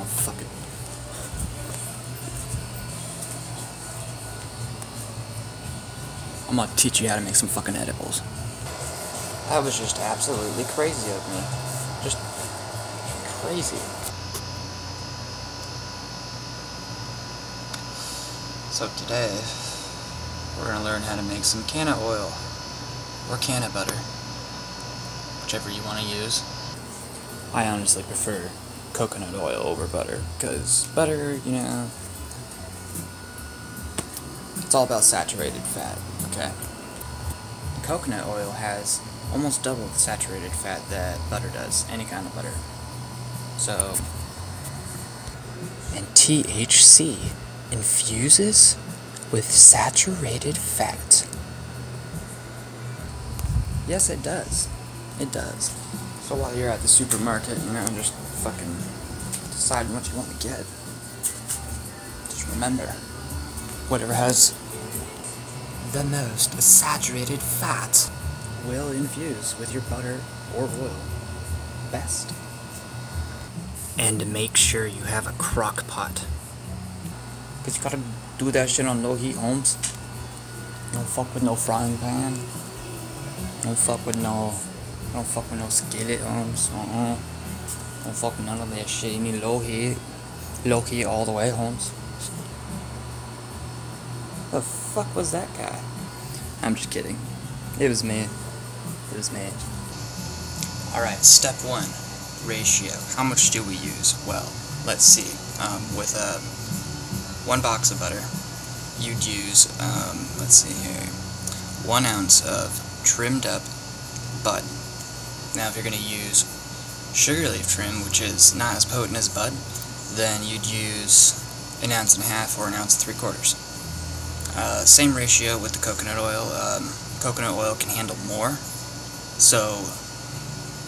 fuck it. I'm gonna teach you how to make some fucking edibles. That was just absolutely crazy of me. Just crazy. So today, we're gonna learn how to make some canna oil, or canna butter, whichever you want to use. I honestly prefer coconut oil over butter, because butter, you know, it's all about saturated fat, okay? Coconut oil has almost double the saturated fat that butter does, any kind of butter. So, and THC infuses with saturated fat. Yes, it does. It does. So while you're at the supermarket, you know, just fucking deciding what you want to get, just remember, whatever has the most saturated fat will infuse with your butter or oil best. And make sure you have a crock pot, because you gotta do that shit on low heat, Holmes. Don't fuck with no frying pan. Don't fuck with no skillet, Holmes. Don't fuck with none of that shit. You need low heat all the way, Holmes. The fuck was that guy? I'm just kidding. It was me. It was me. Alright, step 1. Ratio. How much do we use? Well, let's see. With 1 box of butter, you'd use, let's see here, 1 ounce of trimmed up bud. Now if you're going to use sugar leaf trim, which is not as potent as bud, then you'd use 1.5 ounces or 1 3/4 ounces. Same ratio with the coconut oil. Coconut oil can handle more, so,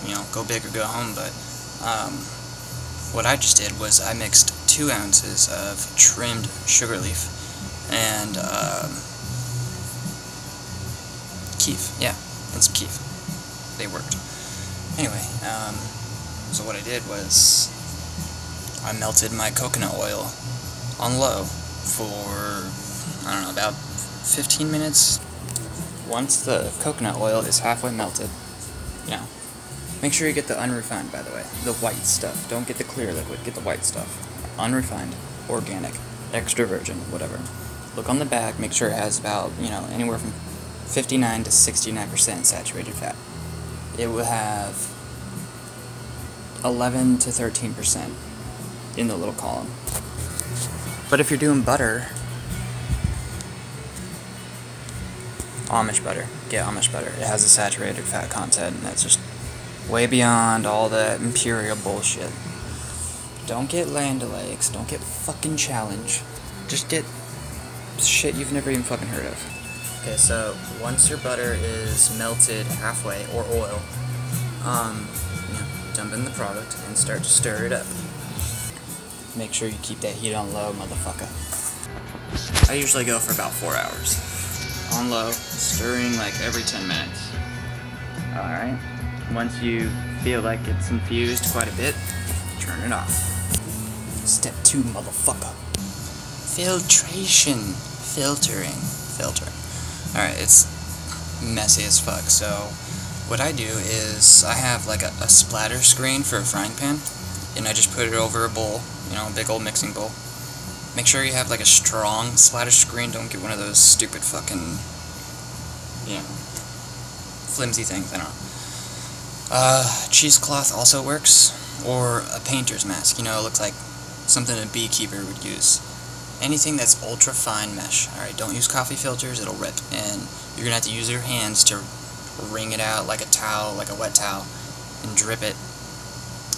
you know, go big or go home, but what I just did was I mixed 2 ounces of trimmed sugar leaf and keef, yeah, and some keef. They worked. Anyway, so what I did was I melted my coconut oil on low for, I don't know, about 15 minutes. Once the coconut oil is halfway melted, you know, make sure you get the unrefined, by the way, the white stuff. Don't get the clear liquid, get the white stuff. Unrefined, organic, extra virgin, whatever. Look on the back, make sure it has about, you know, anywhere from 59 to 69% saturated fat. It will have 11 to 13% in the little column. But if you're doing butter, Amish butter, get Amish butter. It has a saturated fat content, and that's just way beyond all that imperial bullshit. Don't get Land O'Lakes, don't get fucking Challenge. Just get shit you've never even fucking heard of. Okay, so once your butter is melted halfway, or oil, you know, dump in the product and start to stir it up. Make sure you keep that heat on low, motherfucker. I usually go for about 4 hours. On low, stirring like every 10 minutes. Alright, once you feel like it's infused quite a bit, turn it off. Step 2, motherfucker. Filtration. Filtering. Alright, it's messy as fuck, so what I do is I have like a splatter screen for a frying pan, and I just put it over a bowl, you know, a big old mixing bowl. Make sure you have like a strong splatter screen, don't get one of those stupid fucking, you know, flimsy things, I don't know. Cheesecloth also works, or a painter's mask, you know, it looks like something a beekeeper would use. Anything that's ultra fine mesh. Alright, don't use coffee filters, it'll rip, and you're gonna have to use your hands to wring it out like a towel, like a wet towel, and drip it.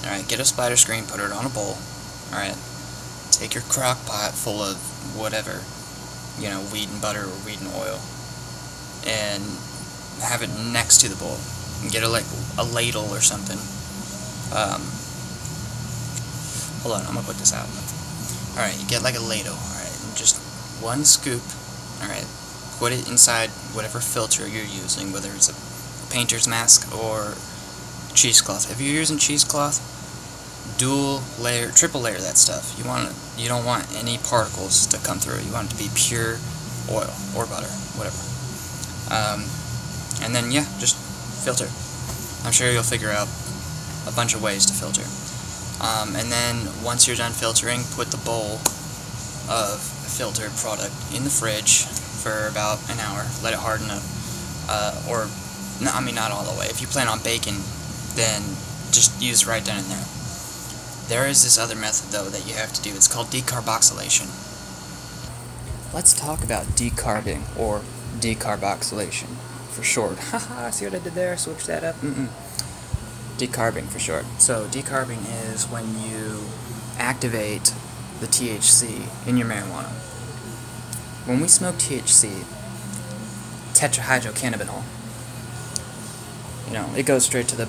Alright, get a splatter screen, put it on a bowl. Alright, take your crock pot full of whatever, you know, wheat and butter or wheat and oil, and have it next to the bowl. And get a ladle or something. Hold on, I'm gonna put this out. Alright, you get like a ladle, alright, and just 1 scoop, alright, put it inside whatever filter you're using, whether it's a painter's mask or cheesecloth. If you're using cheesecloth, dual layer, triple layer that stuff. You don't want any particles to come through. You want it to be pure oil or butter, whatever. And then yeah, just filter. I'm sure you'll figure out a bunch of ways to filter. And then once you're done filtering, put the bowl of filtered product in the fridge for about an hour. Let it harden up. Or, no, I mean, not all the way. If you plan on baking, then just use right then and there. There is this other method, though, that you have to do. It's called decarboxylation. Let's talk about decarbing, or decarboxylation, for short. Haha, see what I did there? Switch that up? Decarbing, for short. So, decarbing is when you activate the THC in your marijuana. When we smoke THC, tetrahydrocannabinol, it goes straight to the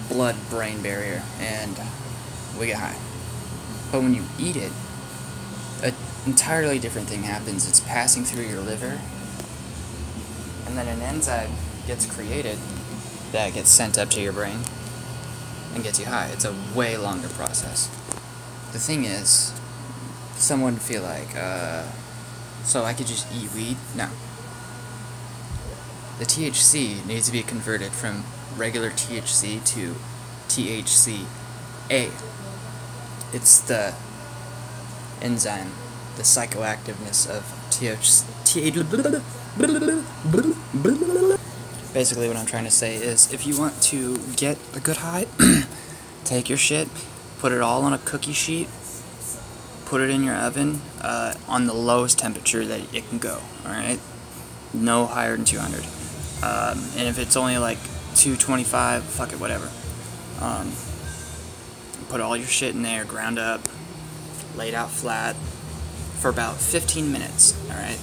blood-brain barrier, and we get high. But when you eat it, an entirely different thing happens. It's passing through your liver, and then an enzyme gets created that gets sent up to your brain and gets you high. It's a way longer process. The thing is, someone would feel like, so I could just eat weed? No. The THC needs to be converted from regular THC to THCA. It's the enzyme, the psychoactiveness of THC. Basically what I'm trying to say is, if you want to get a good high, take your shit, put it all on a cookie sheet, put it in your oven on the lowest temperature that it can go, alright? No higher than 200. And if it's only like 225, fuck it, whatever. Put all your shit in there, ground up, laid out flat for about 15 minutes, alright?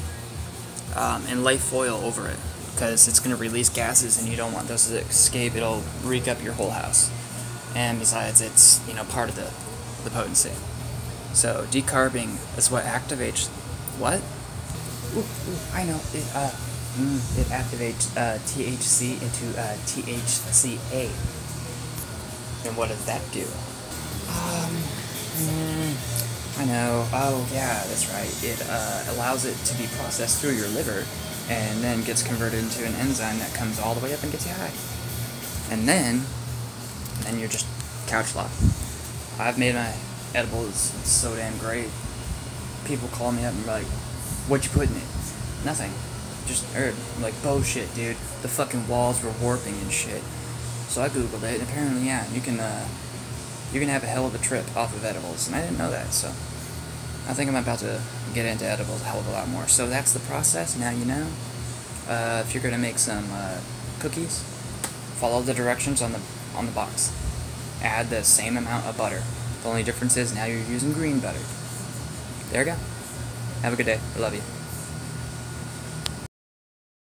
And lay foil over it, because it's going to release gases and you don't want those to escape. It'll reek up your whole house. And besides, it's, part of the potency. So, decarbing is what activates... What? Ooh, I know. It activates THC into THCA. And what does that do? I know. Oh, yeah, that's right. It allows it to be processed through your liver, and then gets converted into an enzyme that comes all the way up and gets you high. And then you're just couch locked. I've made my edibles so damn great. People call me up and be like, "What you put in it?" Nothing. Just herb. I'm like, bullshit, dude. The fucking walls were warping and shit. So I googled it, and apparently, yeah, you can have a hell of a trip off of edibles, and I didn't know that, so I think I'm about to get into edibles a hell of a lot more. So that's the process, now you know. If you're gonna make some cookies, follow the directions on the box. Add the same amount of butter. The only difference is now you're using green butter. There you go. Have a good day. I love you.